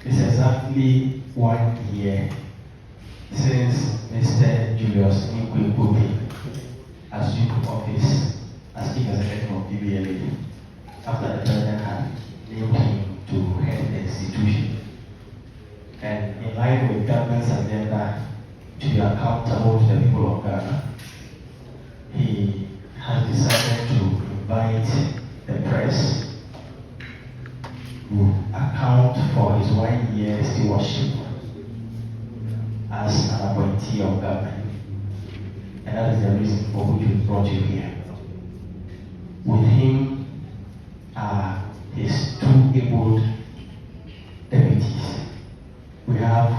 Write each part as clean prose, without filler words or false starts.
It's exactly 1 year since Mr. Julius Nkwekobe assumed office as chief executive of DVLA after the president had named him to head the institution. And in line with government's agenda to be accountable to the people of Ghana, he has decided to invite the press to account for his 1 year stewardship as an appointee of government. And that is the reason for which we brought you here. With him are his 2 able deputies. We have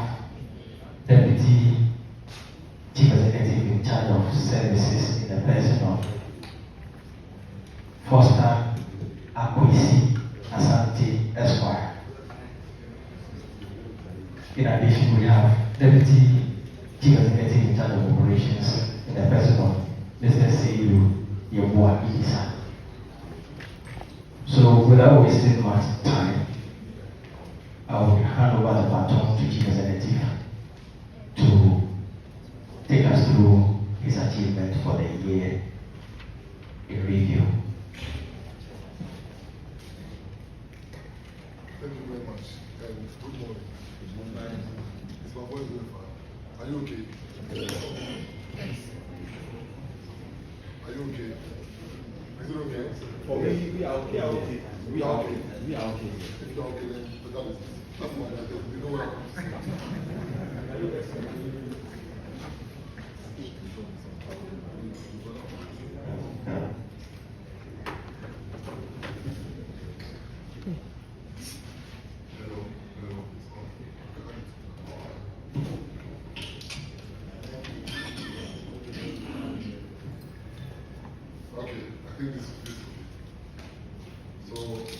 Deputy Chief Executive in charge of services in the person of Foster Akwesi Asante Esquire. In addition, we have Deputy Chief Executive in charge of operations in the person of Mr. Seidu Yeboah Idisa. So, without wasting much time, I will hand over the baton to Chief Executive to take us through his achievement for the year in review. Thank you very much. Good morning. Is my voice very fine? Are you okay? Are you okay? Is it okay? For me, we are okay. We are okay. We are okay. If you are okay, then that is that's my idea. You know what? Okay, I think this is beautiful. So,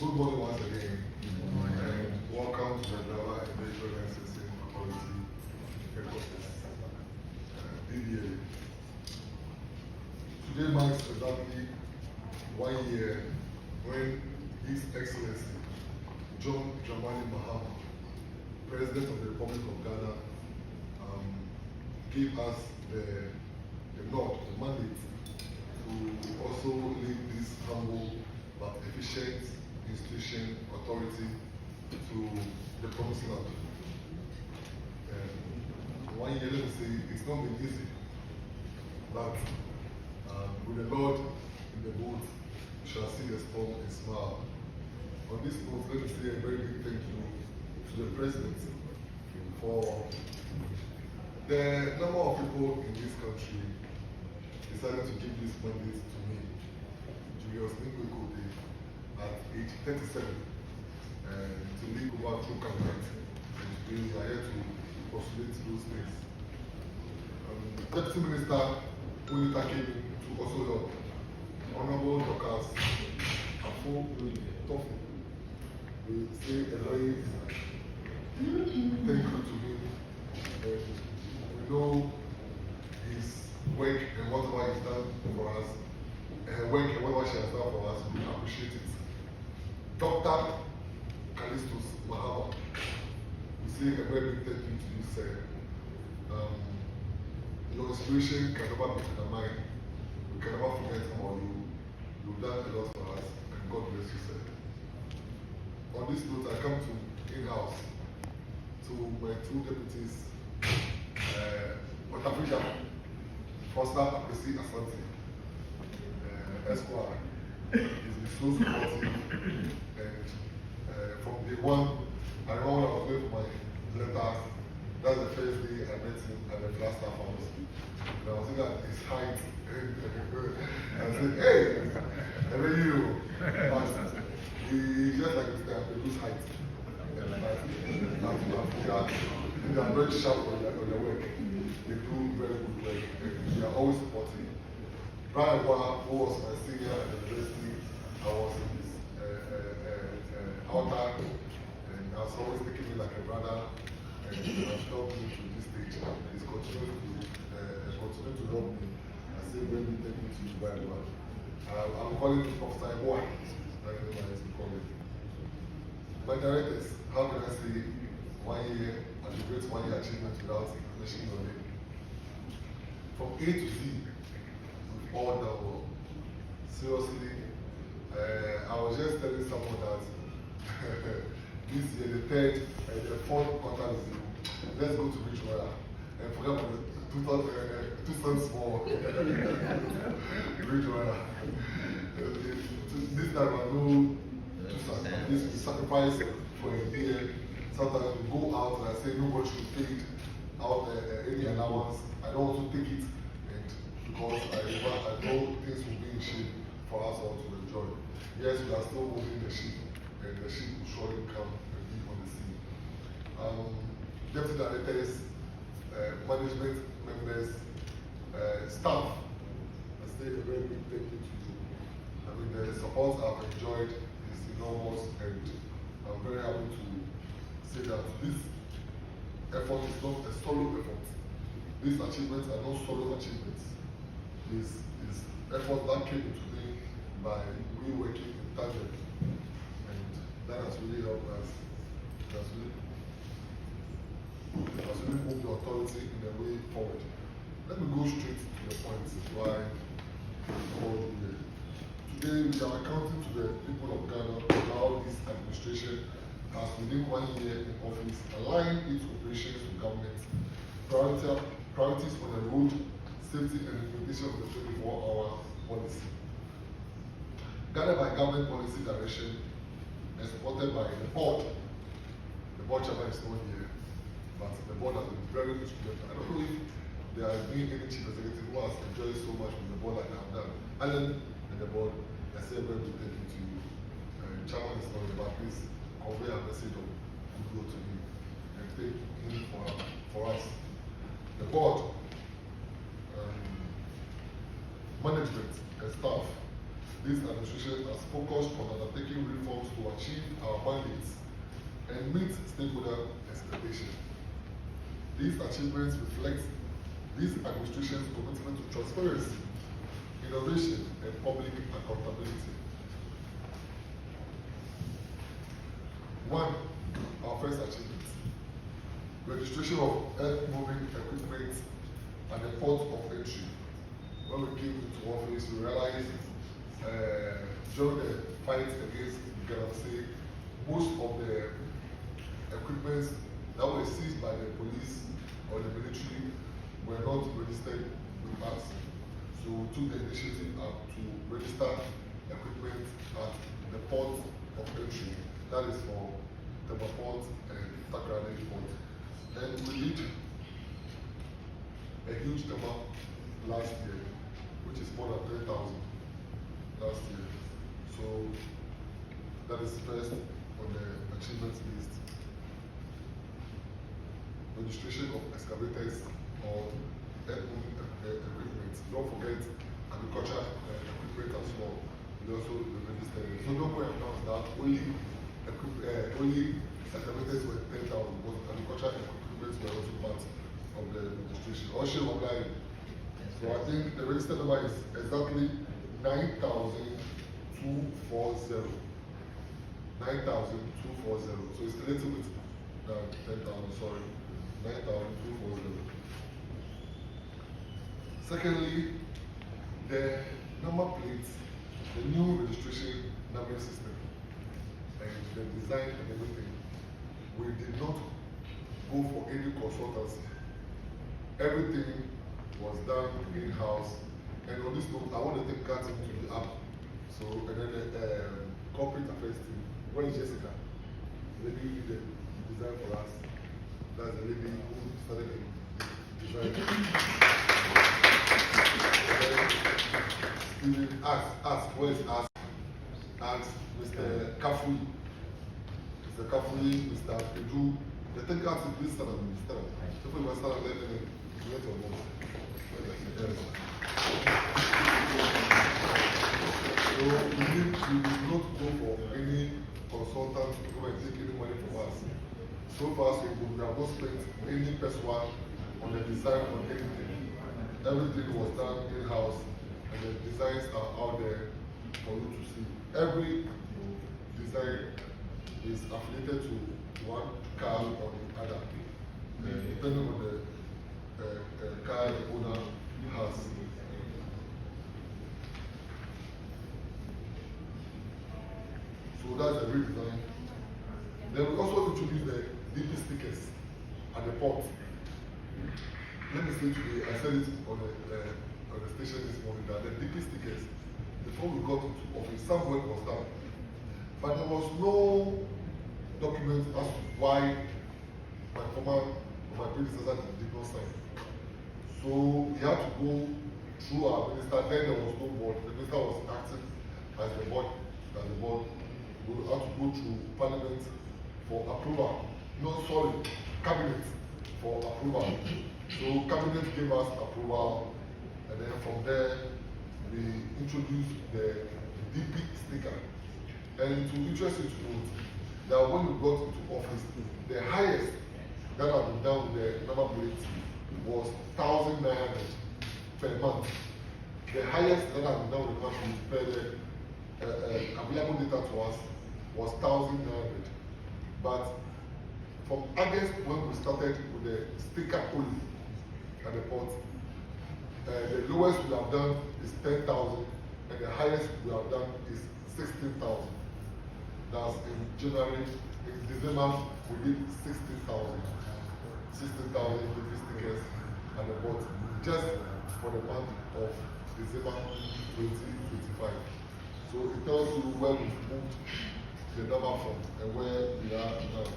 good morning once again. And welcome to the DVLA Industrial Licensing Authority headquarters, DVLA. Today marks exactly 1 year when His Excellency John Dramani Mahama, President of the Republic of Ghana, gave us the nod, the mandate to also lead this humble but efficient institution, authority to the promised land. 1 year, let me say, it's not been easy, but with the Lord in the boat, we shall see the storm and smile. On this note, let me say a very big thank you to the President for the number of people in this country decided to give this mandate to me, Julius Nkwekobe, at age 37, to lead over through cabinet. And today we are here to postulate those things. Deputy Minister Unita came to also help. Honorable Doctors Afo Tofu will say a very thank you to him. We know his work and whatever he's done for us, and her work and whatever she has done for us, we appreciate it. Dr. Callistus Mahama, we say a very big thank you to you, sir. Your inspiration can never be undermined. We can never forget about you. You've done a lot for us, and God bless you, sir. On this note, I come to in-house to my 2 deputies, Otafija, Foster Akwesi Asante, Esquire. He's been so supportive, and from day one, I remember when I was going for my letters, that's the first day I met him at the Flagstaff House. And I was looking at his height, and I said, hey, I mean you. He's just like Mr. Apelu's height. They are very sharp on their work. They do very good work. They are always supporting. Brian, who was my senior at the university, I was in his altar, and I was always taking me like a brother, and he has helped me to this stage. He's continuing to help me. I say, very big thank you to you very well. I'm calling it Professor Boy. That's the name I used to call it. My directors, how can I say, 1 year, and the great 1 year achievement without mentioning your name. From A to Z, we've all done well. Seriously, I was just telling someone that this year, the third and the fourth quarter is due. Let's go to Bridgewater and forget about the 2 cents more. Bridgewater. This time I know this we sacrifice for a year. Sometimes we go out and I say nobody should take out any allowance. I don't want to take it, and because I know things will be in shape for us all to enjoy. Yes, we are still moving the ship, and the ship will surely come and be on the sea. Deputy directors, management members, staff, I say a very big thank you to you. I mean, the support I've enjoyed is enormous, and I'm very happy to say that this effort is not a solo effort. These achievements are not solo achievements. It's effort that came into being by we working in tandem, and that has really helped us. It has really moved the authority in a way forward. Let me go straight to the point why we called you here. Today we are accounting to the people of Ghana for how this administration has within 1 year in office aligned its operations to government priorities on the road safety and implementation of the 24-hour policy. Guided by government policy direction and supported by the board. The board chairman is not here, but the board has been very instrumental. I don't know if there has been any chief executive who has enjoyed so much with the board like I have done. Alan and the board, I say a very big thank you to you. Chairman is not here, but please convey a message of goodwill to him and thank him for us. The board, management and staff, this administration has focused on undertaking reforms to achieve our mandates and meet stakeholder expectations. These achievements reflect this administration's commitment to transparency, innovation, and public accountability. One, our first achievement, registration of earth-moving equipment at the port of entry. When we came into office, we realized during the fight against Galamsey, most of the equipment that were seized by the police or the military were not registered with us. So we took the initiative to register equipment at the port of entry. That is for Tema Port and Takrady Port. And we did a huge number last year, which is more than 10,000 last year. So that is first on the achievements list. Registration of excavators or earth-moving equipment. Don't forget agriculture equipment as well. We also registered it. So don't go and announce that only excavators were 10,000, but agriculture equipment were also part of the registration. Also online. So I think the registered number is exactly 9,240. 9,240. So it's a little bit 10,000, sorry. 9,240. Secondly, the number plates, the new registration numbering system, and the design and everything. We did not go for any consultancy. Everything was done in-house. And on this note, I want to take Kat into the app. So, and then the corporate affairs team. Where is Jessica? The lady who did the design for us. That's the lady who started the design. Steven ask, where is ask? Ask Mr. Kafui. Mr. Kafui, Mr. Pedu. The thing ask is please stand up, Mr. If we must stand up, let your voice. So we did not go for any consultant to go and take any money from us. So far, so we have not spent any personal on the design or anything. Everything was done in-house, and the designs are out there for you to see. Every design is affiliated to one car or the other, depending on the car the owner has. So that's a redesign. Then we also introduced the DP stickers at the port. Let me say today, I said it on the station this morning that the DP stickers, before we got into office, some work was done. But there was no document as to why my predecessor did not sign. So we had to go through our minister. Then there was no board. The minister was acting as the board. We had to go through Parliament for approval. No, sorry, Cabinet for approval. So Cabinet gave us approval, and then from there we introduced the DP sticker. And to interest you to note that when we got into office, the highest that had been done with the number plate was 1,900 per month. The highest that had been done with the number plate per the available data to us was 1,900. But from August, when we started with the sticker only at the port, the lowest we have done is 10,000, and the highest we have done is 16,000. That's in January. In December, we did 16,000 stickers at the port just for the month of December 2025. So it tells you where we've moved the number from and where we are now.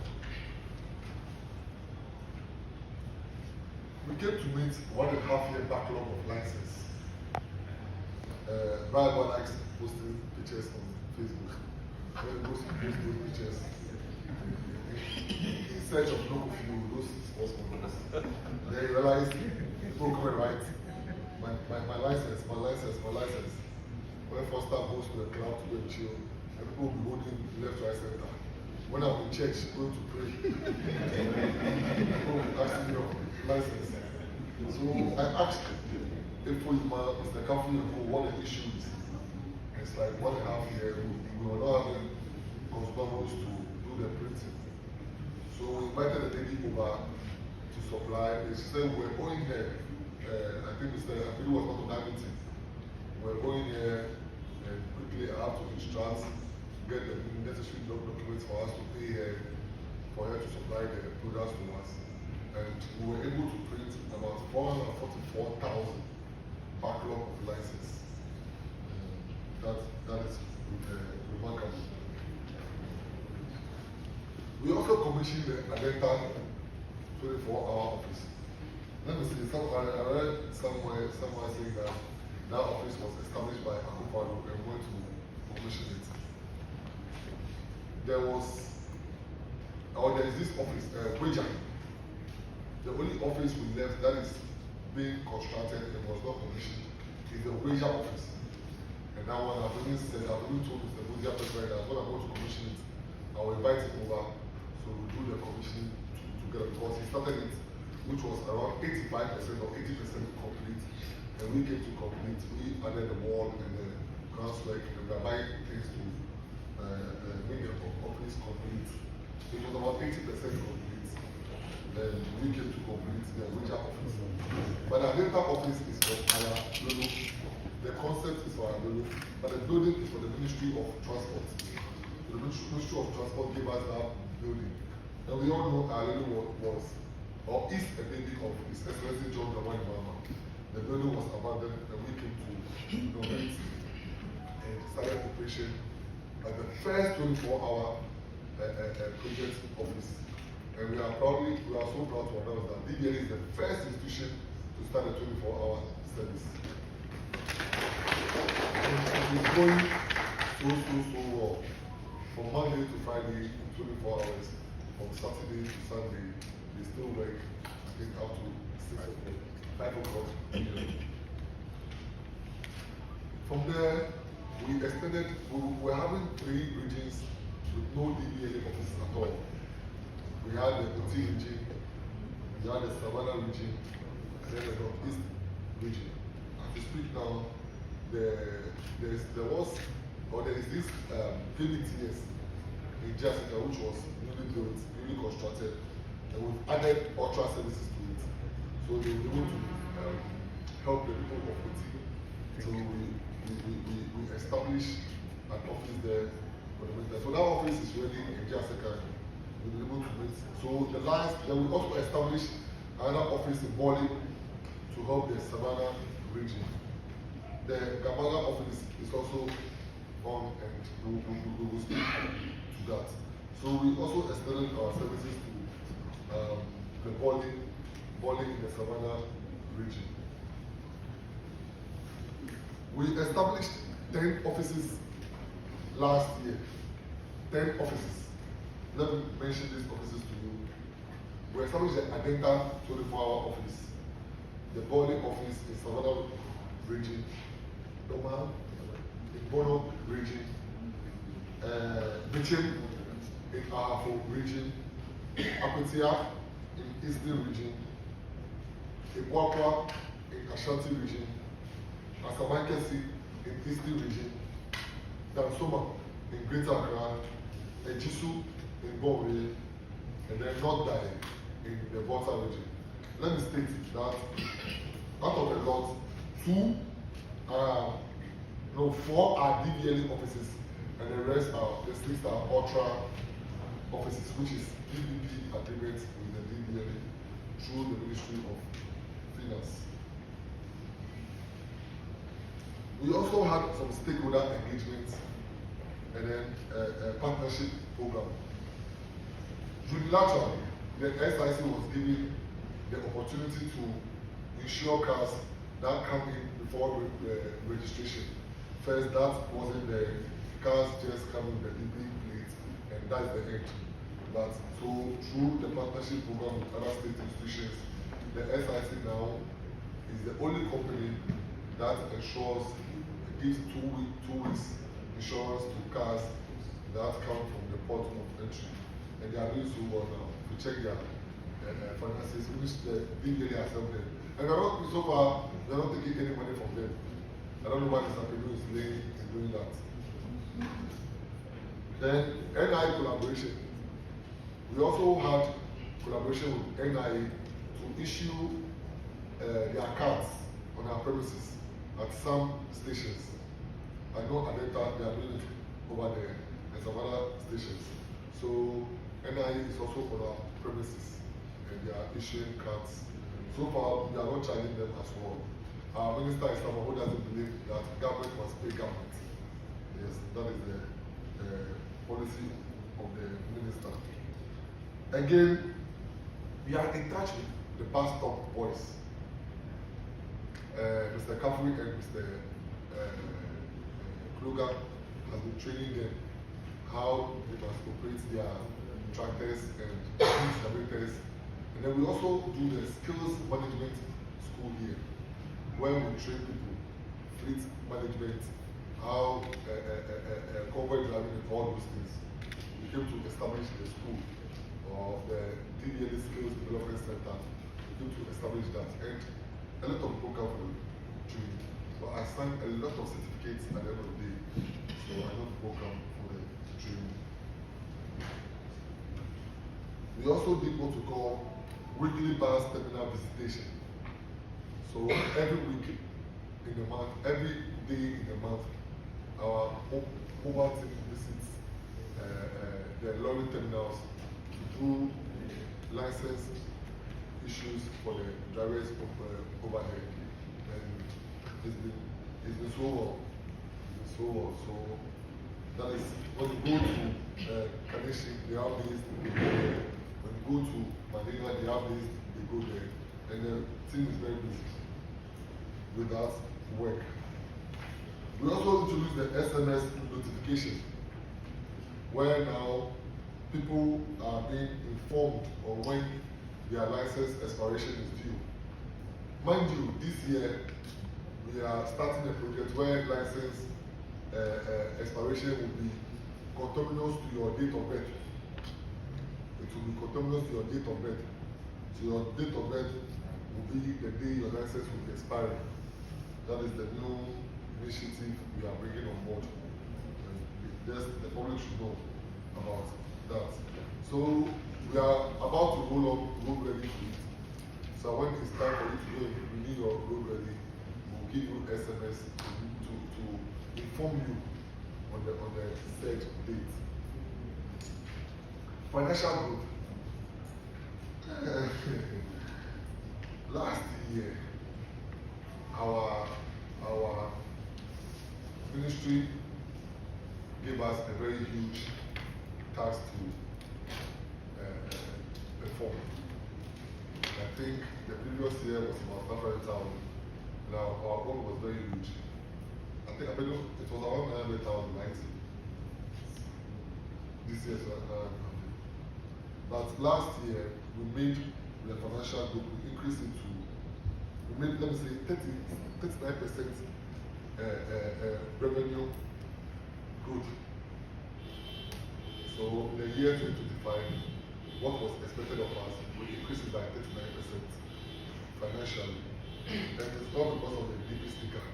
We came to meet 1.5 year backlog of license. Brian likes posting pictures on Facebook. When he goes to post those pictures, in search of no few, those sports models. Then you realize people come and write, my license. When Foster goes to the club to go and chill, and people will be holding left, right, center. When I'm in church, going to pray, people will ask me your license. So I asked if Mr. Kafu what the issue is. It's like 1.5 years, we were not having consumables to do the printing. So we invited the lady over to supply. She said we were going there. I think it was not on that meeting. We're going here and quickly I have to instruct, get the necessary documents for us to pay her, for her to supply the products to us. And we were able to print about 444,000 backlog of license. That is remarkable. We also commissioned the Adenta 24-hour office. Let me see, I read somewhere saying that office was established by Akufo-Addo and went to commission it. There is this office, Wager. The only office we left that is being constructed and was not commissioned is the Wager office. And that one, I've even told Mr. Buzia President that when I'm going to commission it, I will invite him over so we'll do the commissioning together because he started it, which was around 85% or 80% complete. And we came to complete, we added the wall and the groundwork and we are buying things to make the office complete. It was about 80% complete. Then we came to complete the Wager office. But the Adenta office is for our Lulu. The concept is for our Lulu, but the building is for the Ministry of Transport. The Ministry of Transport gave us that building. And we all know our Lulu was, or is a baby of His Excellency John Dramani Mahama. The building was abandoned and we came to renovate and started operation as the first 24-hour project office. And we are so proud to announce that DVLA is the first institution to start a 24-hour service. And it is going so well. From Monday to Friday, 24 hours. From Saturday to Sunday, they still work, I think, up to 6 o'clock, 5 o'clock. From there, we extended, we were having 3 regions with no DVLA offices at all. We had the Oti region, we had the Savannah region, and then the Northeast region. As we speak now, there is this PBTS in Jessica, which was newly built, newly constructed, and we've added ultra services to it. So they will be able to help the people of Oti. So we establish an office there for the winter. So that office is ready in Jaseka. We'll be able to meet. So the last, then we also establish another office in Bali to help the Savannah region. The Gabala office is also on, and we will speak to that. So we also extended our services to the Bali in the Savannah region. We established 10 offices last year. 10 offices. Let me mention these offices to you. We established the Adenta 24-hour office, the Bali office in Savannah region, Doma in Bono region, Bichim in Ahafo region, Apetia in Eastern region, Ibuakwa in Ashanti region, Asamankesi in Eastern region, Dansoma in Greater Accra, Ejisu in Bore, and then North Dai in the Volta region. Let me state that out of the lot, 4 are DVLA offices, and the rest are, the 6 are ultra offices, which is PPP agreements with the DVLA through the Ministry of Finance. We also had some stakeholder engagements and then a partnership program. Unilaterally, the SIC was given the opportunity to insure cars that come in before registration. First, that wasn't the cars just coming with the DB plate, and that's the end. But so through the partnership program with other state institutions, the SIC now is the only company that ensures, gives 2 weeks insurance to cars that come from the port of entry. And they are doing so well now. To check their finances, which the DVLA has helped them. And so far, they're not taking any money from them. I don't know why Mr. Pedro is late in doing that. Then, NIA collaboration. We also had collaboration with NIA to issue their cards on our premises at some stations. I know at that time they are doing it over there and some other stations. So NIA is also on our premises and they are issuing cards. So far, we are not charging them as well. Our minister is someone who doesn't believe that government must pay government. Yes, that is the policy of the minister. Again, we are in touch with the bus stop boys. Mr. Kafui and Mr. Kluger has been training them how they must operate their tractors and excavators. And then we also do the skills management school here, where we train people, fleet management, how convoy driving and all those things. We came to establish the school or the DVLA Skills Development Center. We came to establish that. And a lot of people come for training. But I signed a lot of certificates at the end of the day. So I know people come for the training. We also did what we call weekly bus terminal visitation. So every week in the month, every day in the month, our mobile team visits the lorry terminals to do license issues for the drivers over there. And it's been so well. It's been so well. So that is when you go to Kaneshi, they have this, they go there. When you go to Madina, they have this, they go there. And the team is very busy with that work. We also introduced the SMS notification, where now people are being informed on when their license expiration is due. Mind you, this year we are starting a project where license expiration will be conterminous to your date of birth. It will be conterminous to your date of birth. So your date of birth will be the day your license will be expiring. That is the new initiative we are bringing on board. And just the public should know about that. So we are about to roll up road ready kit. So when it's time for you to go and renew your road ready, we'll give you SMS to inform you on the said date. Financial growth. Last year, our ministry gave us a very huge task to perform. I think the previous year was about 500,000. Now our goal was very huge. I think it was around 900,000, right? This year, but last year we made the financial group, we increased it to, we made, let me say, 39% revenue growth. So in the year 2025, what was expected of us, we increased it by 39% financially. And it's not because of the DP sticker,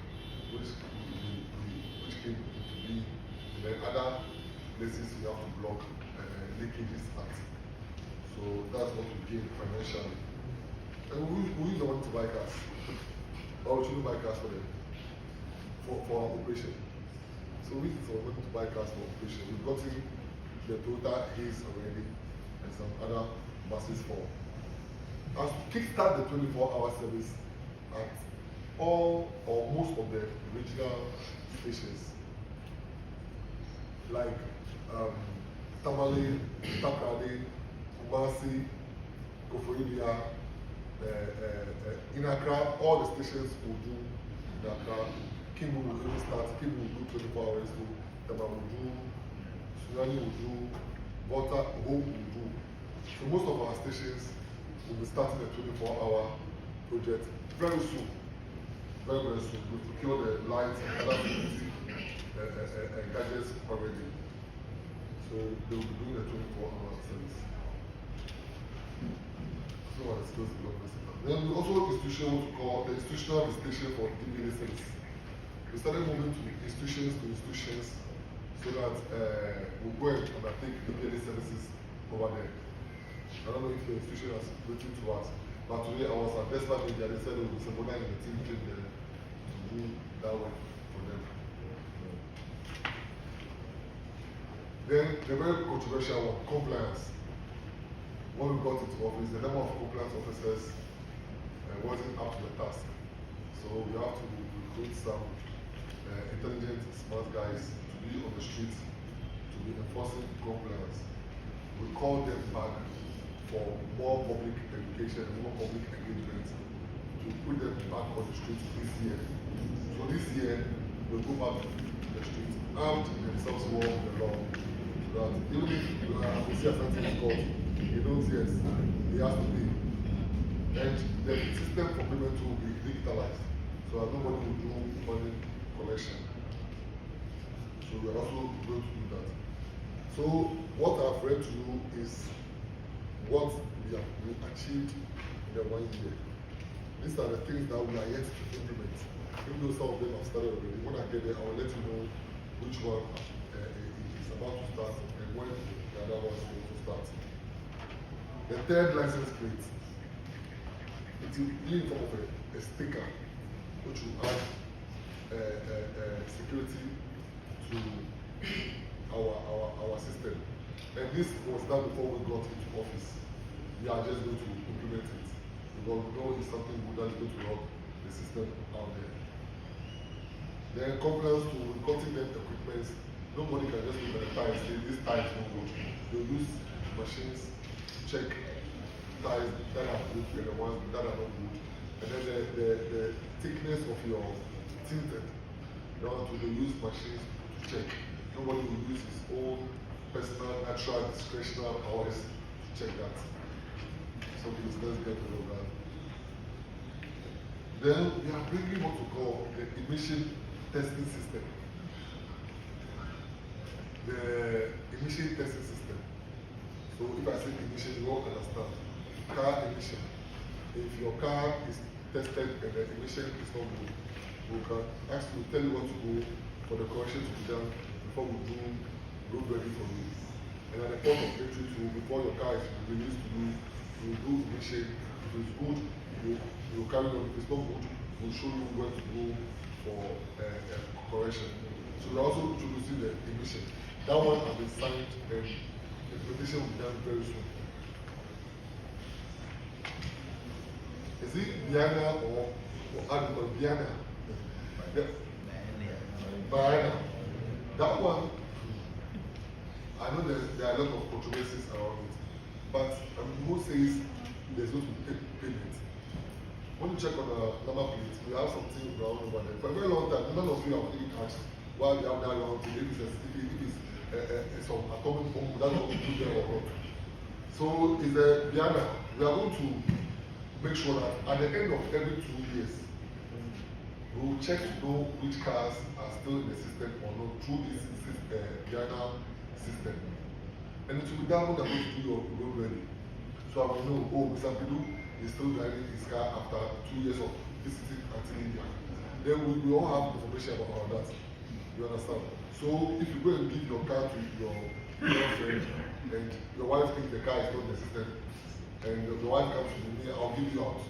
which came into being. And then other places we have to block leakages at. So that's what we gain financially. And we don't want to buy cars. Or we shouldn't buy cars for them. For our operation. So we want to buy cars for operation. We've gotten the Toyota Haze already and some other buses for. As we kickstart the 24-hour service at all or most of the regional stations, like Tamale, Takrade, Kumasi, Koforidua, in Accra, all the stations will do in Accra. Kimbu will even start, Kimbu will do 24 hours, Tama will do, Sunani will do, Volta, Home will do. So most of our stations will be starting a 24-hour project very soon. Very, very soon. We've procured the lights and other security gadgets already. So they will be doing a 24-hour service. So let's close the block. Then we also institution what we call the institutional visitation for DVLA service. We started moving to institutions so that we'll go and undertake DVLA services over there. I don't know if the institution has written to us, but today I was at Desperate Media, they said it was someone in the team came there to do that work for them. Then the very controversial one, compliance. When we got into office, the number of compliance officers wasn't up to the task. So we have to recruit some intelligent, smart guys to be on the streets, to be enforcing compliance. We call them back for more public education and more public engagement to put them back on the streets this year. So this year, we'll go back to the streets armed themselves well with the law. So that even if we see a offense in court, he knows yes, he has to pay. And the system for payment will be digitalized. So that nobody will do money collection. So we are also going to do that. So what I've read to you is what we have achieved in the 1 year. These are the things that we are yet to implement. Even though some of them have started already, when I get there, I will let you know which one is about to start and when the other one is going to start. The third license plate, it will be in form of a sticker which will add security to our system. And this was done before we got into office. We are just going to implement it because we know it's something good that's going to help the system out there. Then compliance to cutting them equipment. Nobody can just look at the tires and say this tire is not good. They'll use machines to check tires that are good and the ones that are not good. And then the thickness of your tinted. They use machines to check. Nobody will use his own personal, natural, discretional powers to check that. So please, let's get rid of that. Then we are bringing what we call the emission testing system. The emission testing system. So if I say emission, you all understand. Car emission. If your car is tested and the emission is not good, we can ask you, tell you what to do for the correction to be done before we do road ready for you. and at the point of entry to before your car is released to you, you do emission. If it's good, you carry on. If it's not good, we'll show you where to go for correction. So we're also introducing the emission. That one has been signed and implementation will be done very soon. Is it Biana or Admiral Biana? Biana. That one, I know there are a lot of controversies around it, but who says there's no payment? When you check on the number plate, we have something brown over there. For a very long time, none of you have really asked why we have that round thing. If it's some atomic bomb, that's what we do there or not. So is a Biana. We are going to make sure that at the end of every 2 years, we will check to know which cars are still in the system or not through this Biana system. And it will be done when I'm going to do your road ready. So I will know, oh, Mr. Pidu is still driving his car after 2 years of visiting until India. Then we all have information about that. You understand? So if you go and give your car to your girlfriend and your wife thinks the car is not in the system, and your wife comes to me, I'll give you out.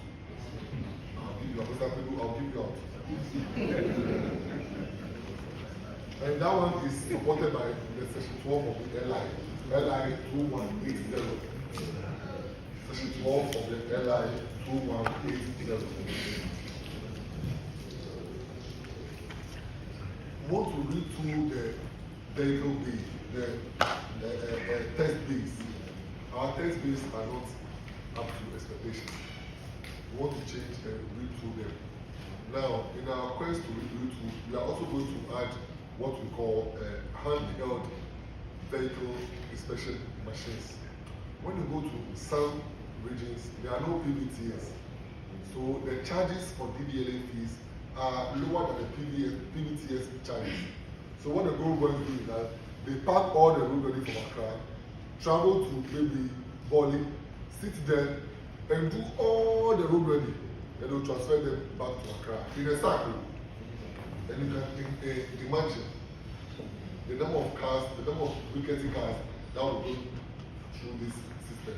I'll give you out. Mr. Pidu, I'll give you out. And that one is supported by the section 12 of the airline, airline 2180. Section 12 of the airline 2180. Once we read through the vehicle base, the test base, our test base are not up to expectations. We want to change and read through them. Now, in our quest to read through, we are also going to add what we call handheld vehicle inspection machines. When you go to some regions, there are no PBTS. So the charges for DVLA fees are lower than the PBTS charges. So what the road boys do is that they park all the road ready from Accra, travel to maybe Bali, sit there and do all the road ready. Then they'll transfer them back to Accra in a circle. And you can imagine the number of cars, the number of weekend cars that will go through this system.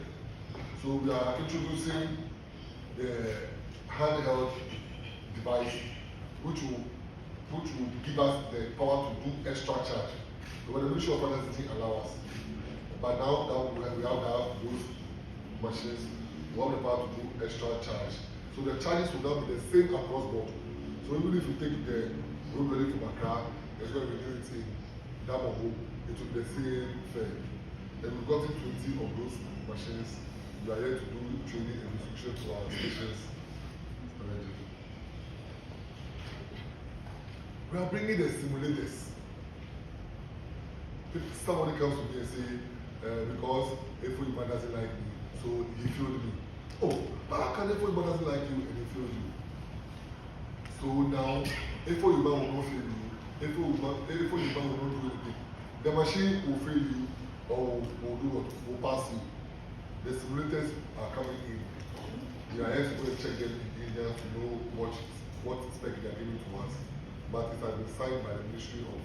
So we are introducing the handheld device which will give us the power to do extra charge. So when the Ministry of Finance didn't allow us. But now that we have those machines, we have the power to do extra charge. So the charges will now be the same across board. So even if you take the road ready from Accra, there's going to be unit in Damaho, it will be the same fare. And we've gotten 20 of those machines. We are here to do training and instruction to our stations already. We are bringing the simulators. If somebody comes to me and say, because Efo doesn't like me, so he failed me. Oh, but how can Efo doesn't like you and he failed you? So now, Efo will not fail you. Efo will not do anything. The machine will fail you or will do what? Will pass you. The simulators are coming in. We are here to go and check them in India to know what spec they are giving to us. But it has been signed by the Ministry of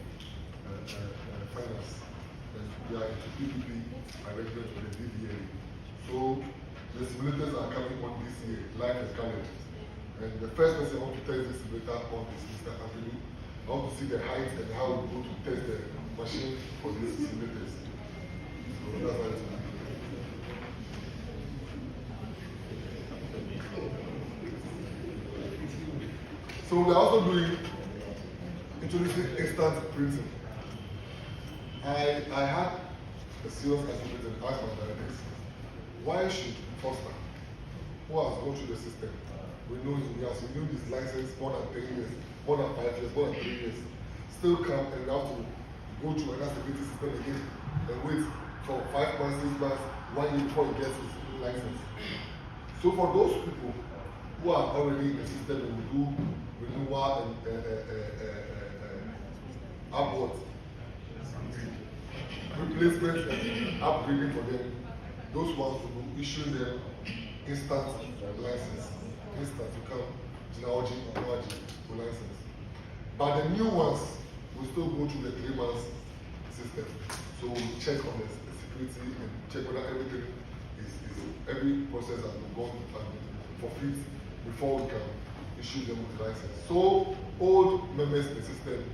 Finance. And we are into PPP arrangement with the DVLA. So the simulators are coming on this year, live and colored. And the first person I want to test this simulator on is Mr. Anthony. I want to see the height and how we go to test the machine for these simulators. So that's how it's going. So we are also introducing instant printing. I had a serious argument and asked my directors, why should Foster, who has gone through the system, we know he has renewed his license more than 10 years, more than 5 years, more than 3 years, still come and have to go through another security system again and wait for 5 months, 6 months, 1 year before he gets his license. So for those people who are already in the system and will do renewal and upwards, replacement and upgrading for them, those ones will issue them instant license. Instant to come to the license. But the new ones will still go through the 3 months system. So we'll check on the security and check whether everything is every process has been gone and fulfilled before we can issue them with the license. So old members in the system,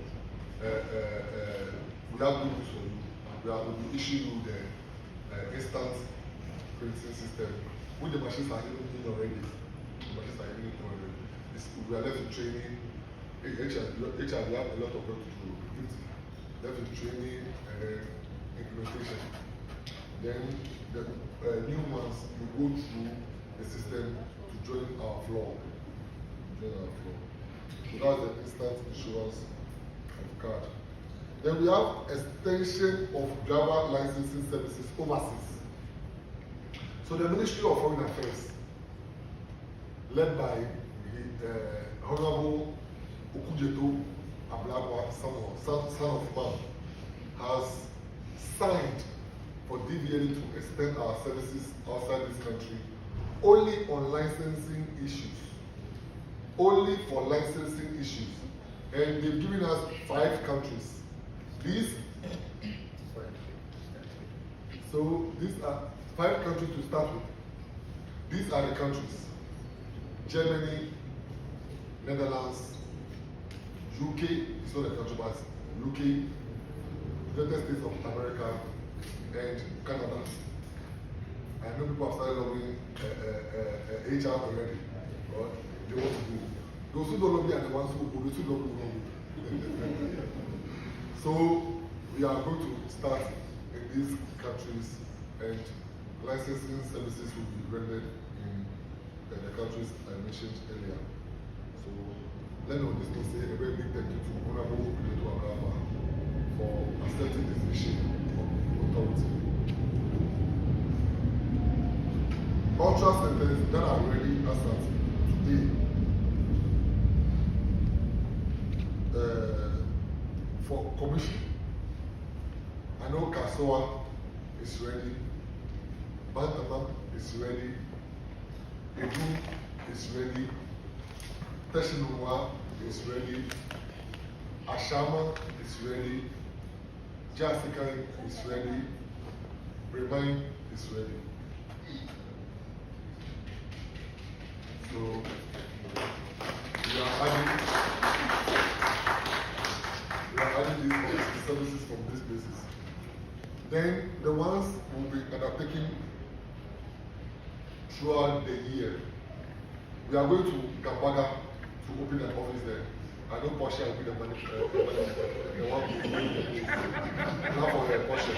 we have good news for you. We are going to issue you the instant printing system, which the machines are even in already. The machines are even in already. We are left in training. HR, we have a lot of work to do. Left in training and then implementation. Then the new ones will go through the system to join our floor. So that's the instant insurance of card. Then we have extension of driver licensing services overseas. So the Ministry of Foreign Affairs, led by the Honorable Okujeto Ablagwa, son of man, has signed for DVLA to extend our services outside this country only on licensing issues. Only for licensing issues. And they've given us 5 countries. These are 5 countries to start with. These are the countries: Germany, Netherlands, UK, it's not a country, but UK, United States of America, and Canada. I know people have started loving HR already. Right? They want to do. Those who don't love me are the ones who do. Those who don't love me. So we are going to start in these countries, and licensing services will be rendered in the countries I mentioned earlier. So let me on this note say a very big thank you to Honorable Okujeto Ablagwa for accepting this mission of authority. Ultra centers that are ready as at today for commission. I know Kasoa is ready, Bantamam is ready, Edu is ready, Teshinua is ready, Ashama is ready, Jessica is ready, Remain is ready. So we are adding these services from this basis. Then the ones will be undertaken throughout the year. We are going to Gambaga to open an office there. I know Porsche will be the money, the one who will be now for the Porsche.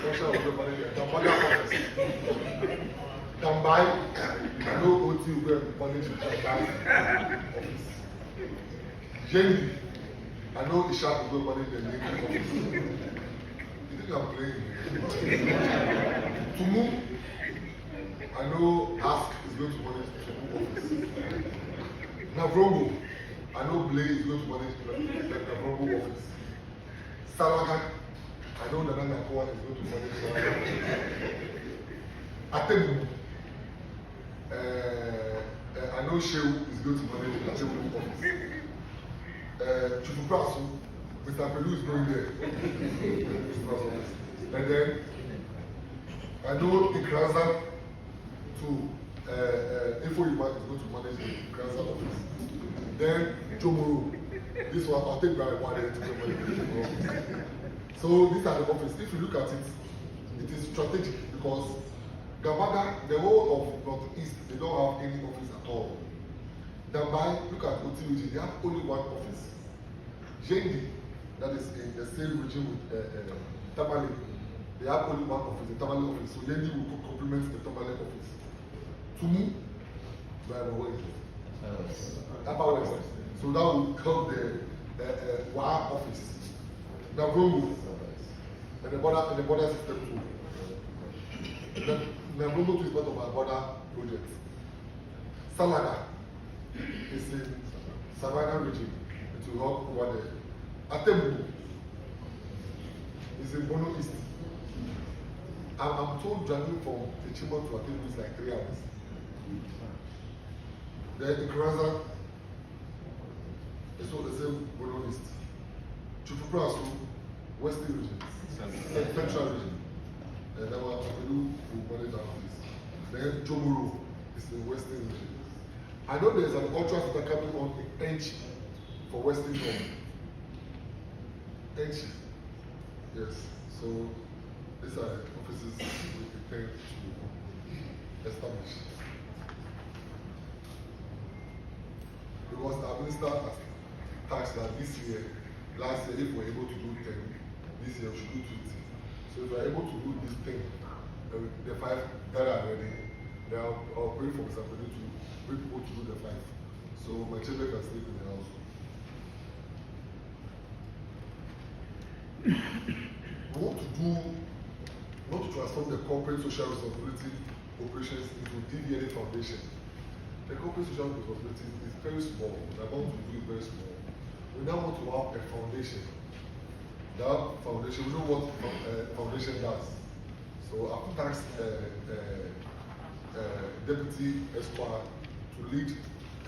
Porsche will be the money there. Gambaga office. Gambai, I know OT will be managed to Gambai office. Jendi, I know Ishaq will manage the name office. You think I'm playing? Tumu, I know Ask is going to manage the Tumu office. Navrongo, I know Blaze is going to manage the Navrongo office. Salaga, I know Nana Nakoa is going to manage Salaga. Atemu, I know Shehu is going to manage the Atemu office. Chufuprasu, Mr. Pelu is going there. And then I know Ikraza to Info Iman is going to manage the Ikraza office. Then Jomoro, this one I'll take by one day to manage. So these are the offices. If you look at it, it is strategic because Gambaga, the whole of Northeast, they don't have any office at all. Dambai, look at Otiwiji, they have only one office. Jendi, that is in the same region with Tamale, they have only one office, the Tamale office. So Jendi will complement the Tamale office. Tumu, by the way, about West. So that will help the WA office. Navrongo, and the border system too. Navrongo is part of our border project. Salaga is in Savannah region. It will help over there. Atemu is in Bono East. I'm told driving from Echimon to Atemu is like 3 hours. Then Ikraza is what they say Bono East. Chufuprasu Western region, Central region. And then we do manage our office. Then Jomuru is the Western region. I know there's an ultra center coming on in Enchi for Western Zone. Enchi. Yes. So these are the offices we intend to establish. Because the minister has taxed that this year, last year, if we're able to do 10, this year we should do 20. So if we're able to do this thing, the 5 that are ready, then I'll pray for Mr. President to bring people to do the 5. So my children can sleep in the house. We want to transform the corporate social responsibility operations into DVLA Foundation. The corporate social responsibility is very small. We are going to do it very small. We now want to have a foundation. That foundation, we know what foundation does. So I've tasked Deputy Esquire to lead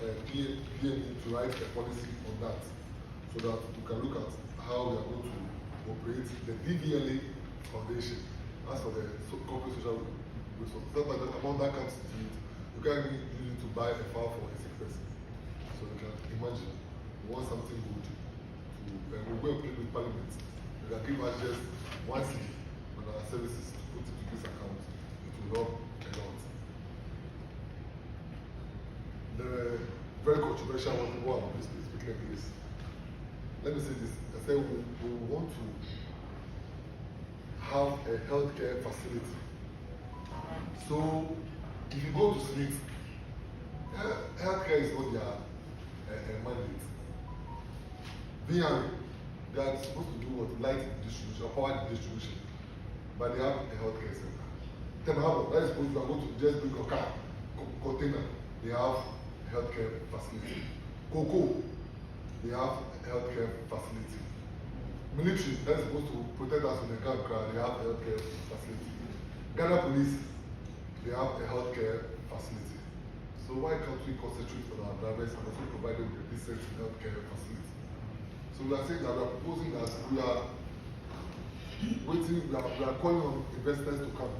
PME to write a policy on that, so that we can look at how we are going to operate the DVLA Foundation. As for the corporate social responsibility, the amount that comes to it, you can't even use it to buy a file for a sick person. So you can imagine, we want something good. We will play with Parliament. We can give us just one city on our services to put into this account. It will help a lot. The very controversial one, people are speaking like this. Let me say this. I said we want to have a healthcare facility. So if you go to sleep, healthcare is not their mandate. VRA, they are supposed to do what? Light distribution, power distribution. But they have a healthcare center. Temahabo, that is supposed to go to just bring a car, container. They have a healthcare facility. Coco, they have a healthcare facility. Military, that is supposed to protect us from the gun crowd, they have a healthcare facility. Ghana Police, they have a healthcare facility. So why can't we concentrate on our drivers and also provide them with a decent healthcare facility? So we are saying that we are proposing that we are waiting, we are calling on investors to come.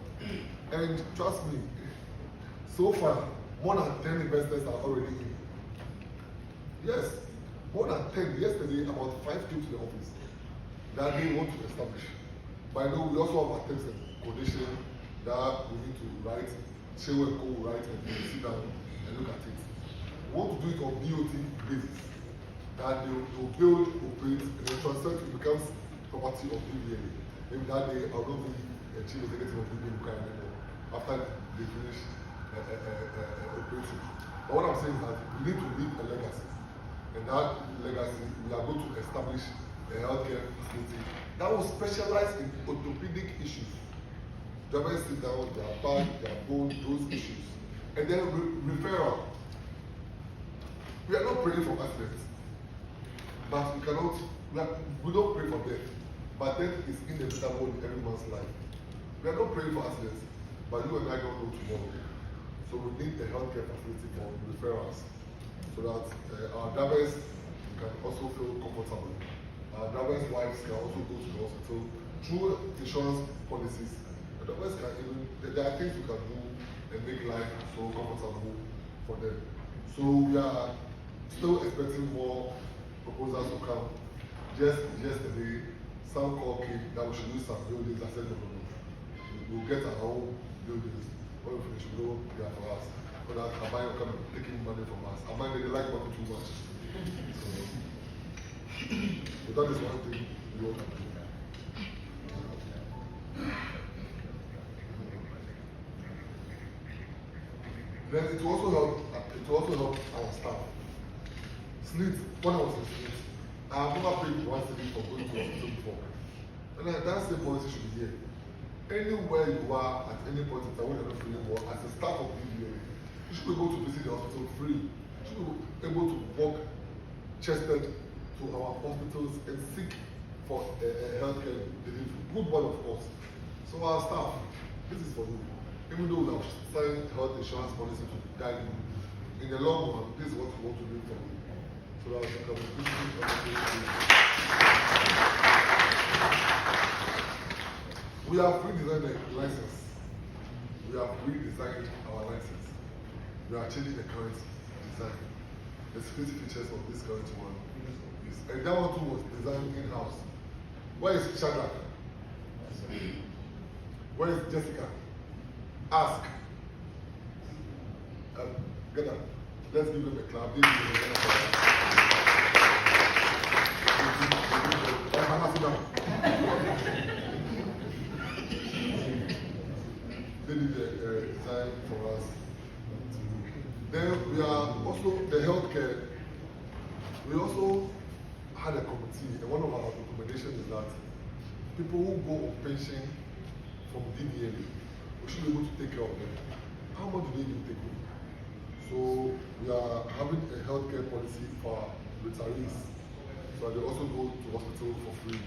And trust me, so far, more than 10 investors are already in. Yes, more than 10. Yesterday, about 5 came to the office that they want to establish. But I know we also have a terms and conditions that we need to write, share and co write, and sit down and look at it. We want to do it on BOT basis. That they will build, operate, and then transfer it becomes property of DVLA. Maybe that day I will not be a chief executive of DVLA anymore after they finish operating. But what I'm saying is that we need to leave a legacy. And that legacy, we are going to establish a healthcare facility that will specialize in orthopedic issues. Drivers sit down, their back, their bone, those issues. And then referral. We are not praying for accidents. But we don't pray for death. But death is inevitable in everyone's life. We are not praying for accidents, but you and I don't know tomorrow. So we need a healthcare facility for referrals, so that our drivers can also feel comfortable. Our drivers' wives can also go to the hospital through insurance policies. The drivers can even, there are things we can do and make life so comfortable for them. So we are still expecting more proposals to come. Just yesterday, some call came that we should do some buildings. I said, no. We'll get our own buildings. When we finish, we know they are for us. But Abai will come and taking money from us. Abai, they like money too much. So that is one thing we want to do. Then it will also help our staff. Sleep, when I was in sleep, I have never paid one city for going to hospital before. And that same policy should be here. Anywhere you are at any point in time when you're not feeling well, as a staff of DVLA, you should be able to visit the hospital free. You should be able to walk chested to our hospitals and seek for healthcare delivery. Good one, of course. So our staff, this is for you. Even though we have signed health insurance policy to guide you, in the long run, this is what we want to do for you. So that we can We have redesigned the license. We have redesigned our license. We are changing the current design. The security features of this current one is, and that one too was designed in-house. Where is Shadrach? Where is Jessica? Ask. Get up. Let's give them a clap. They did the design for us. Then we are also the healthcare. We also had a committee, and one of our recommendations is that people who go on pension from DVLA, we should be able to take care of them. How much do they even take home? So we are having a healthcare policy for retirees, so they also go to hospital for free.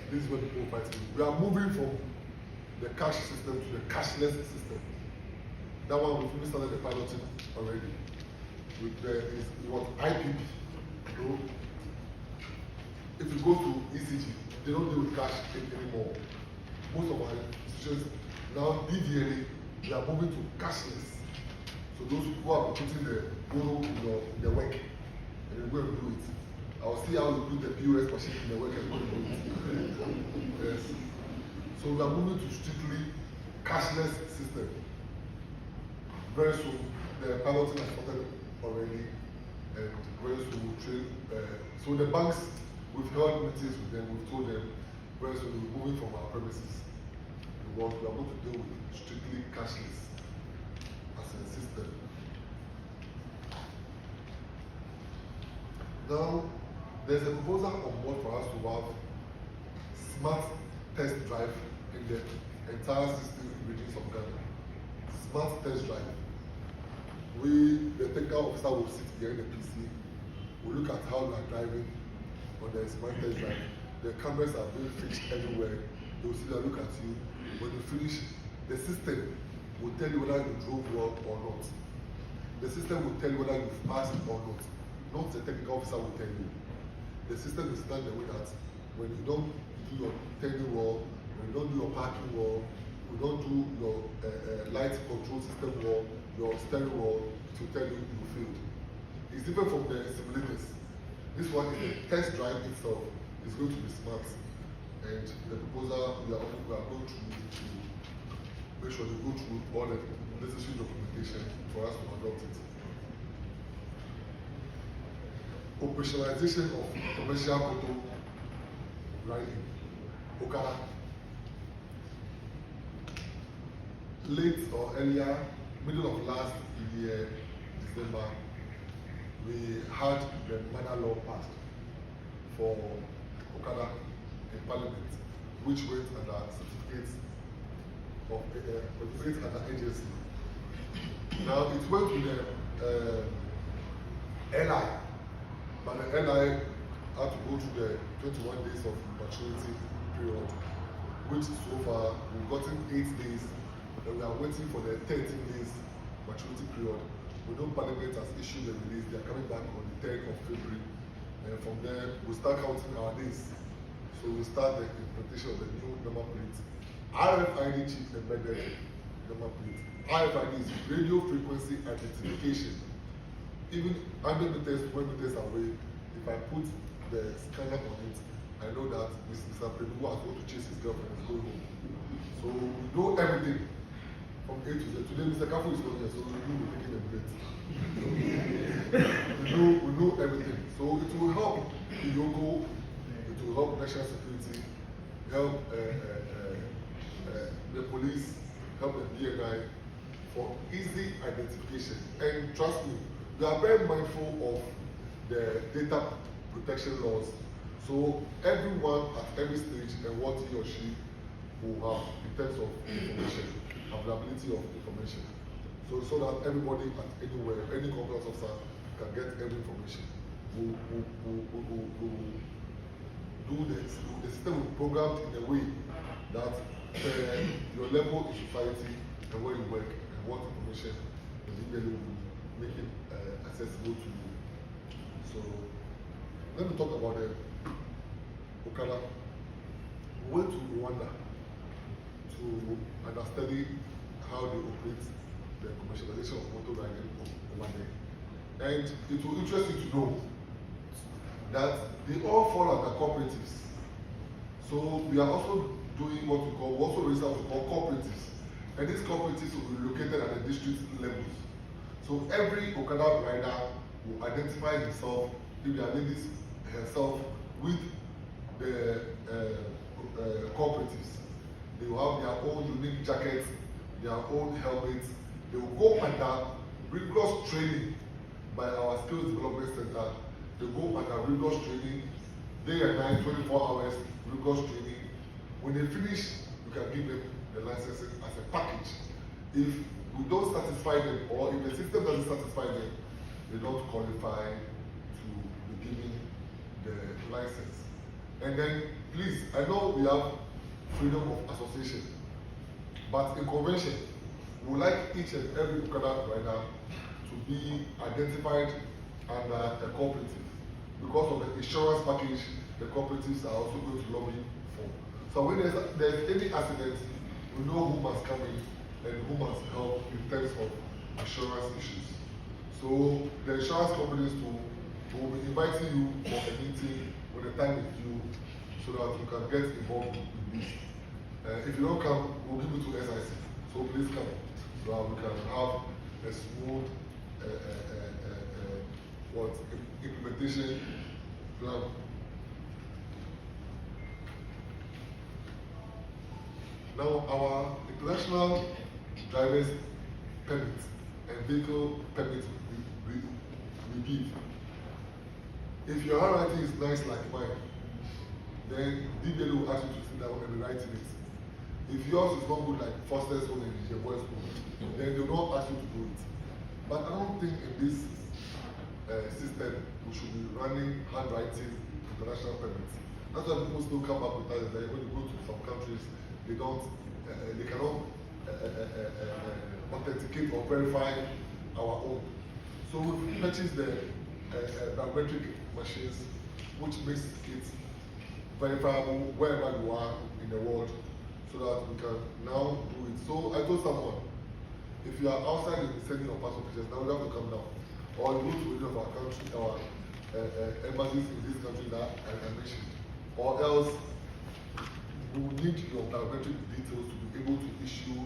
This is what people fight. We are moving from the cash system to the cashless system. That one we've started the piloting already. With what IPP. So if you go to ECG, they don't deal with cash anymore. Most of our institutions now DVLA, they are moving to cashless. So those who are putting the euro in their work, and they go and do it. I'll see how you put the POS machine in the work and go and do it. Yes. So we are moving to strictly cashless system. Very soon, the piloting has started already, and very soon we'll train. So the banks, we've held meetings with them, we've told them very soon we're moving from our premises. Because we are going to deal with strictly cashless as a system. Now, there's a proposal on board for us to have smart test drive in the entire system regions of Ghana. Smart test drive. The technical officer will sit behind the PC, will look at how you are driving on the smart test drive. The cameras are being fixed everywhere. They will see that look at you. When you finish, the system will tell you whether you drove well or not. The system will tell you whether you've passed or not. Not the technical officer will tell you. The system is done the way that when you don't do your turning well, when you don't do your parking well, you don't do your light control system well, your steering well, to tell you you failed. It's different from the simulators. This one is the test drive itself. It's going to be smart. And the proposal we are going through to make sure they go through all the necessary documentation for us to adopt it. Operationalization of commercial auto riding. Okada. Late or earlier, middle of last year, December, we had the minor law passed for Okada in Parliament, which went under certificates under agency. Now it went to the LI, but the LI had to go through the 21 days of maturity period, which so far we've gotten 8 days, and we are waiting for the 13 days maturity period. We know Parliament has issued the release. They are coming back on the 10th of February, and from there we'll start counting our days. So we'll start the implementation of the new number plate. RFID chip embedded number plate. RFID is radio frequency identification. Even 100 meters, 1 meters away, if I put the scanner on it, I know that Mr. Prebu has gone to chase his girlfriend and go home. So we know everything from A to Z. Today, Mr. Kafu is not here, so we will be taking a break. we know everything. So it will help the Yoko, it will help national security, help the police, help the DNI for easy identification. And trust me, we are very mindful of the data protection laws. So everyone at every stage and what he or she will have in terms of information, availability of information. So that everybody at anywhere, any compliance officer can get every information. We'll do this. The system will be programmed in a way that your level in society and where you work and what information the DVLA will make it accessible to you. So let me talk about the Okada. We went to Rwanda to understudy how they operate the commercialization of motor riding over there. And it will interest you to know that they all fall under cooperatives. So we are also doing what we also raise out to call cooperatives. And these cooperatives will be located at the district levels. So every Okada rider will identify himself, if they are ladies, herself, with the cooperatives. They will have their own unique jackets, their own helmets. They will go under rigorous training by our skills development center. They go under rigorous training, day and night, 24 hours, rigorous training. When they finish, you can give them the license as a package. If we don't satisfy them, or if the system doesn't satisfy them, they don't qualify to be given the license. And then, please, I know we have freedom of association, but in convention, we would like each and every Okada rider to be identified under a cooperative because of the insurance package the cooperatives are also going to lobby for. So when there's any accident, we know who must come in and who must help in terms of insurance issues. So the insurance companies will be inviting you for a meeting when the time is due so that you can get involved in this. If you don't come, we'll give you to SIC. So please come so that we can have a smooth implementation plan. Now our international driver's permit and vehicle permit we give. If your handwriting is nice like mine, then DVLA will ask you to sit down and be writing it. If yours is not good like Foster's own and your boy's own, then they will not ask you to do it. But I don't think in this system we should be running handwriting international permits. That's why people still come back with us that when you go to some countries, they cannot authenticate or verify our own. So we purchased the biometric machines, which makes it verifiable wherever you are in the world, so that we can now do it. So I told someone, if you are outside and sending your passport pictures, now you have to come down. Or you go to any of our country, our embassies in this country that I mentioned. Or else we will need your biometric details to be able to issue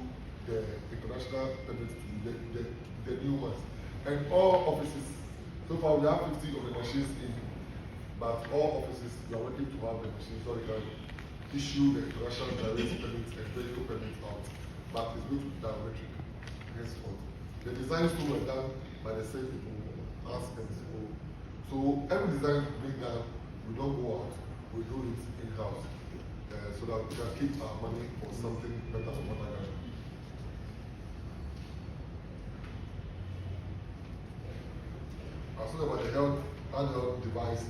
the international permit to the new ones. And all offices, so far we have 50 of the machines in, but all offices we are working to have the machines so they can issue the international direct permits and vehicle permits out. But it's going to be biometric henceforth. The designs too were done by the same people, ask them people. So every design we bring down, we don't go out, we do it in-house. So that we can keep our money for something better for Mother Ghana. As soon about the handheld device,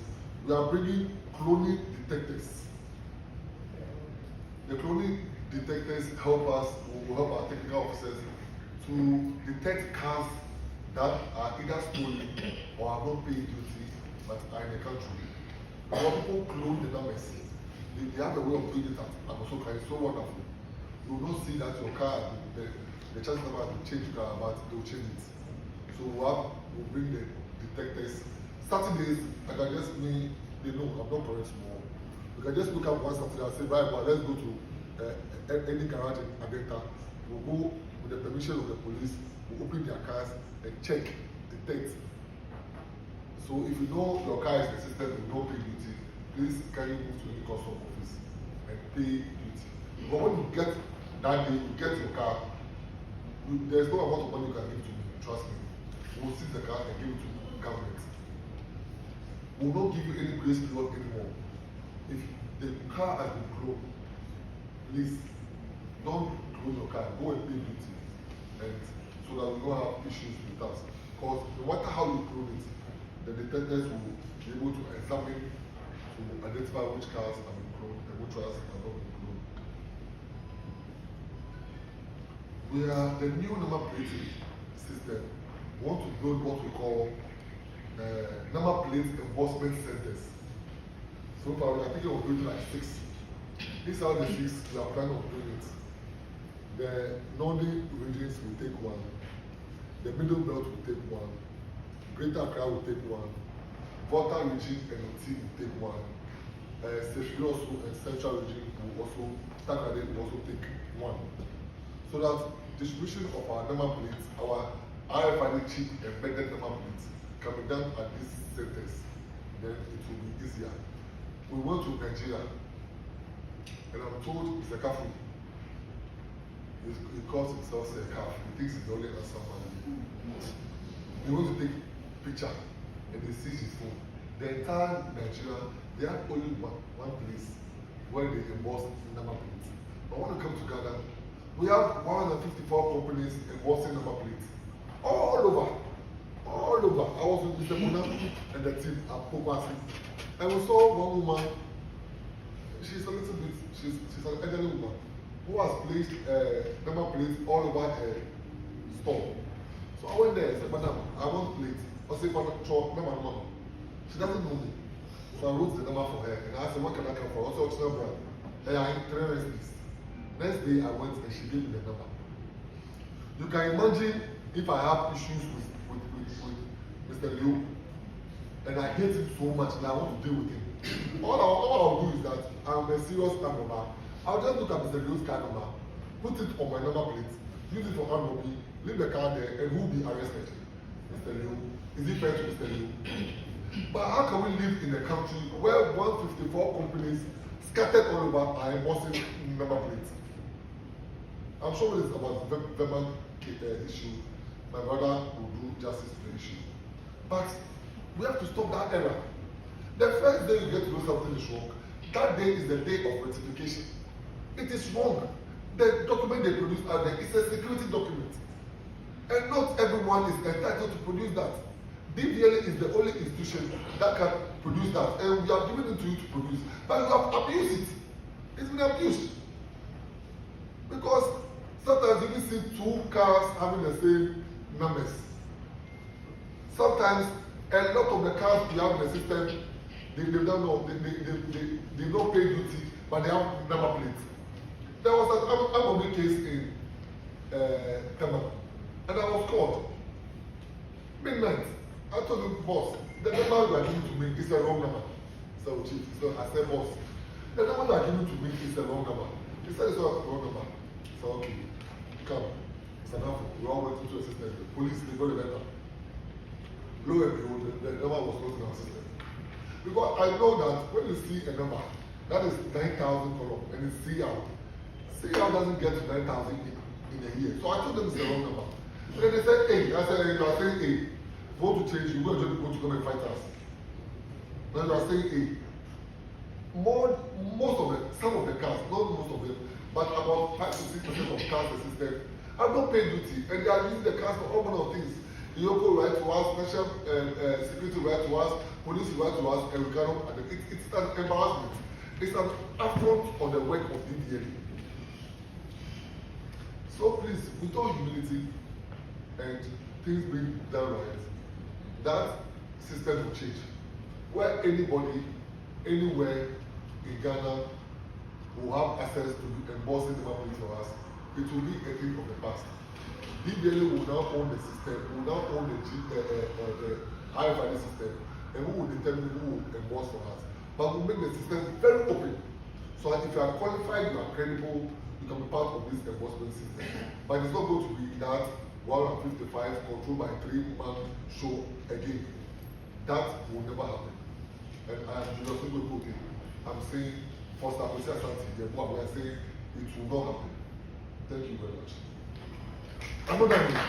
we are bringing cloning detectors. The cloning detectors will help our technical officers to detect cars that are either stolen or are not paying duty but are in the country. When people clone the numbers, they have a way of doing it at Amosoka. It's so wonderful. You will not see that your car, the chance number to change the car, but they will change it. So we'll bring the detectors. Saturdays, I can just they know I'm not correct small. We can just look up one Saturday and say, right, well, let's go to any garage in Adenta. We'll go with the permission of the police, we'll open their cars and check, detect. So if you know your car is resistant with no pay duty, please can you move to the custom office and pay duty. But when you get that day, you get your car, there's no amount of money you can give to me, trust me. We'll seize the car and give it to government. We'll not give you any grace period anymore. If the car has been cloned, please don't close your car, go and pay duty, and so that we don't have issues with us. Because no matter how you clone it, the detectives will be able to examine to identify which cars have been cloned and which ones have not been cloned. We are the new number plating system. We want to build what we call number plate enforcement centers. So far, I think we're going to like 6. These are the 6 we are planning on doing it. The northern regions will take 1. The middle belt will take 1. Greater Accra will take 1. Volta region and OT will take 1. Sefiri also and Central region will also, Takade will also take 1. So that distribution of our number plates, our RFID chip embedded number plates can be done at these centers. Then it will be easier. We went to Nigeria and I'm told it's a cafe. He calls himself a calf. He thinks he's only a somebody. He wants to take picture and he sees his phone. The entire Nigeria, they have only one place where they emboss number plates. But when you come to Ghana, we have 154 companies embossing number plates. All over. All over. I was with Mr. Muna and the team at Popasi. And we saw one woman, she's a little bit, she's an elderly woman who has placed number plates all over her store. So I went there and said, Madam, I want plates. I said, no. She doesn't know me. So I wrote the number for her and I said, what can I come for? Also, optional brand. And I had 3 recipes. Next day I went and she gave me the number. You can imagine if I have issues with Mr. Liu and I hate him so much and I want to deal with him. All I'll do is that I'm a serious card number. I'll just look at Mr. Liu's card number, put it on my number plate, use it for hand robbery, leave the car there, and who will be arrested? Mr. Liu. Is it fair to Mr. Liu? But how can we live in a country where 154 companies scattered all over are embossing number plates? I'm sure it's about verbal issue. My brother will do justice to the issue. But we have to stop that era. The first day you get to know something is wrong, that day is the day of rectification. It is wrong. The document they produce out there is a security document. And not everyone is entitled to produce that. DVLA is the only institution that can produce that. And we are giving it to you to produce. But you have abused it. It's been abused. Because sometimes you can see 2 cars having the same numbers. Sometimes a lot of the cars we have in the system, they don't know, they don't pay duty, but they have number plates. There was an Amobi case in Tema, and I was called. Midnight. I told the boss, the number you are giving to me is the wrong number. So chief, so I said, boss, the number you are giving to me is the wrong number. He said it's not the wrong number. So okay, come. It's enough. We all went into a system. The police, they got the letter. Lo and behold, the number was not in our system. Because I know that when you see a number, that is 9,000 column, and it's CR. CR doesn't get to 9,000 in a year. So I told them it's the wrong number. And then they said 8. I said, you are saying 8. If you want to change, you will just go to come and fight us. Now you are saying 8. Most of it, some of the cars, not most of them, but about 5 to 6% of cars in the system have not paid duty, and they are using the cars for all manner of things. Yoko right to us, national security right to us, police right to us, and we cannot. It's an embarrassment. It's an affront on the work of DVLA. So please, with all humility and things being done right, that system will change. Where anybody, anywhere in Ghana will have access to embossing the money for us, it will be a thing of the past. DVLA will now own the system, will now own the RFID system, and we will determine who will emboss for us. But we'll make the system very open, so that if you are qualified, you are credible, you can be part of this embossment system. But it's not going to be that 155 controlled by 3-man show again. That will never happen. And I'm just going to put it. I'm saying, for Staposia Santi, we are saying it will not happen. Thank you very much. I'm not done yet.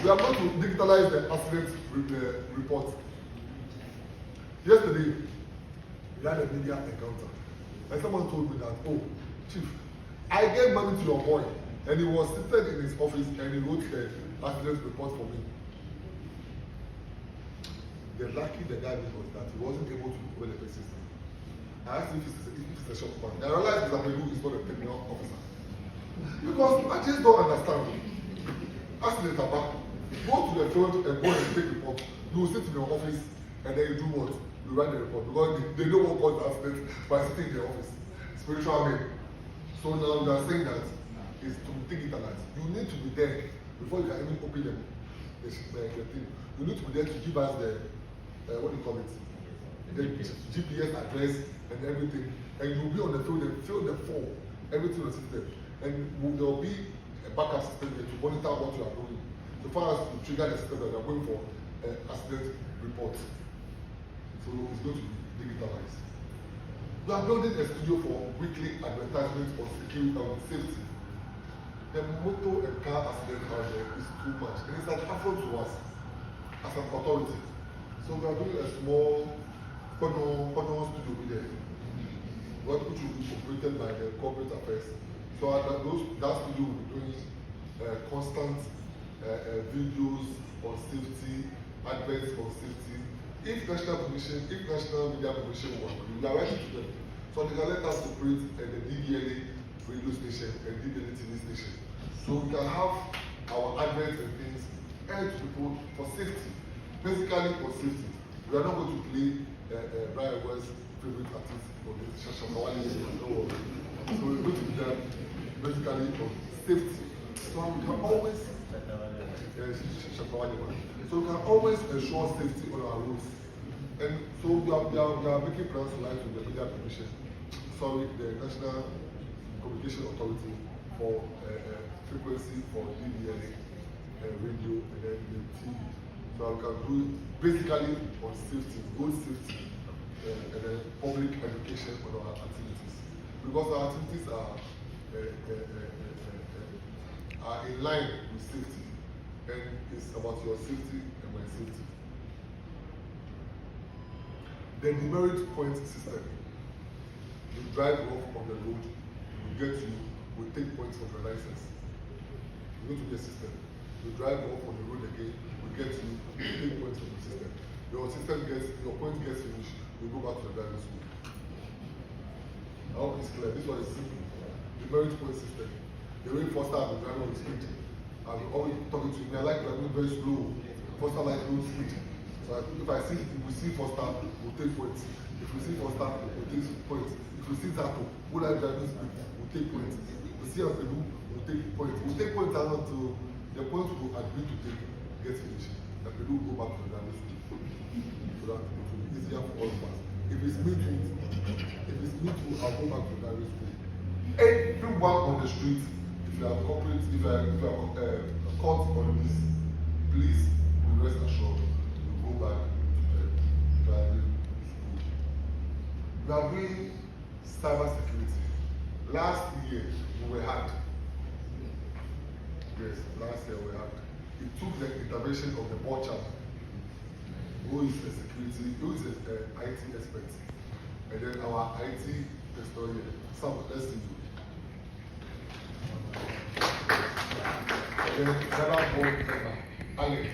We are going to digitalize the accident report. Yesterday, we had a media encounter. And someone told me that, oh, Chief, I gave money to your boy, and he was seated in his office and he wrote the accident report for me. The lucky the guy did was that he wasn't able to open the system. I asked him if it's a short point. I realized that Abedu is not a criminal officer. Because I just don't understand. Accident about Go to the field and go and take report. You sit in your office and then you do what? You write the report because they know what caused the accident by sitting in the office. Spiritual men. So now we are saying that is to digitalize. You need to be there before you can even open the thing. You need to be there to give us the what do you call it? The GPS address and everything. And you'll be on the field and fill the form, everything on the system. And there will be a backup system there to monitor what you are doing. So far as to trigger the system that you are going for accident report. So it's going to be digitalized. We are building a studio for weekly advertisements on security and safety. The motor and car accident out there is too much. And it's an affront to us as an authority. So we are doing a small studio with there. Which will be operated by the corporate affairs. So that studio will be doing constant videos on safety, adverts on safety. If national media permission work, we are writing to them. So they can let us operate the DVLA radio station and DVLA TV station. So we can have our adverts and things aired to people for safety. Basically for safety. We are not going to play Brian West's favorite artist for the Shashamawali. So it's going to be done basically for safety. So we can always so we can always ensure safety on our roads. And so we are making plans to line with the media permission. Sorry, the National Communication Authority for frequency for DVLA, radio, and then the TV. So we can do basically on safety, road safety, and then public education on our activities. Because our activities are in line with safety. And it's about your safety and my safety. The demerit point system. You drive off on the road, we take points from your license. You go to the system. You drive off on the road again, we take points from the system. Your point gets finished, you go back to the driving school. I hope it's clear. This one is simple. Demerit point system. The way Foster has been driving on the street. I'm always talking to him. I like driving very slow. Foster like no speed. So if we see Foster, we'll take points. If we see Foster, we'll take points. If we see Tato, who like driving speed, we'll take points. If we see Apedu, we'll take points. We'll take points until the points we'll agree to take get finished. Apedu will go back to the driving school. So that it will be easier for all of us. If it's me too, I'll go back to the driving school. Everyone on the street. If you are corporate, if you are caught on this, please be rest assured you go back to the driving school. We are doing cyber security. Last year we were hacked. Yes, last year we were hacked. It took the intervention of the board chairman, who is an IT expert, and then our IT historian. Let's see you. And then board member, Alex.